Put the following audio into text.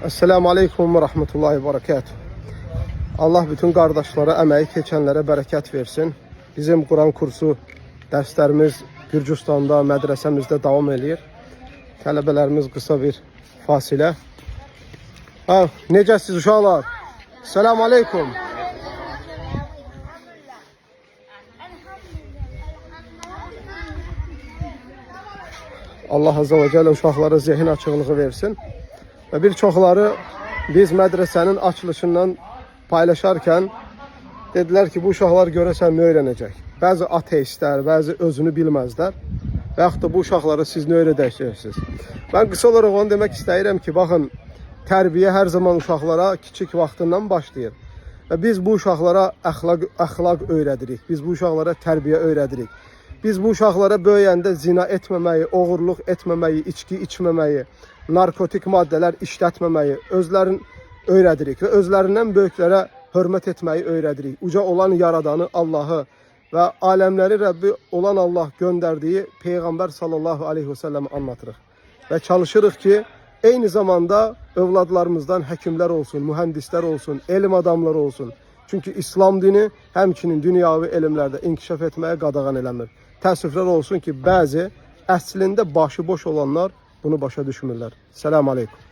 Esselamu Aleyküm ve Rahmetullahi ve Berekatuhu. Allah bütün kardeşlere, emeği geçenlere bereket versin. Bizim Kur'an kursu derslerimiz Gürcistan'da, medresemizde devam ediyor. Tələbələrimiz kısa bir fasile. Necəsiz uşaqlar? Esselamu Aleyküm. Allah Azze ve Celle uşaqlara zihin açıqlığı versin. Ve birçokları biz medresenin açılışından paylaşarken dediler ki bu uşaqlar görəsən ne öğrenecek? Bazı ateistler, bazı özünü bilmezler. Və yaxud da bu uşaqlara siz ne öyrədəcəksiniz? Ben kısa olarak onu demek istəyirəm ki, baxın, tərbiyə hər zaman uşaqlara kiçik vaxtından başlayır. Və biz bu uşaqlara əxlaq öyrədirik. Biz bu uşaqlara tərbiyə öyrədirik. Biz bu uşaqlara böyüyəndə zina etməməyi, oğurluq etməməyi, içki içməməyi, narkotik maddələr işlətməməyi öyrədirik və özlərindən böyüklərə hörmət etməyi öyrədirik. Uca olan yaradanı Allahı və aləmləri Rəbbi olan Allah göndərdiyi Peyğəmbər sallallahu aleyhi ve sellem anlatırıq. Və çalışırıq ki, eyni zamanda övladlarımızdan həkimlər olsun, mühəndislər olsun, elm adamları olsun. Çünki İslam dini həmçinin dünyavi elmlərdə inkişaf etməyə qadağan eləmir. Təəssüflər olsun ki, bəzi əslində başı boş olanlar bunu başa düşmürlər. Selamun Aleyküm.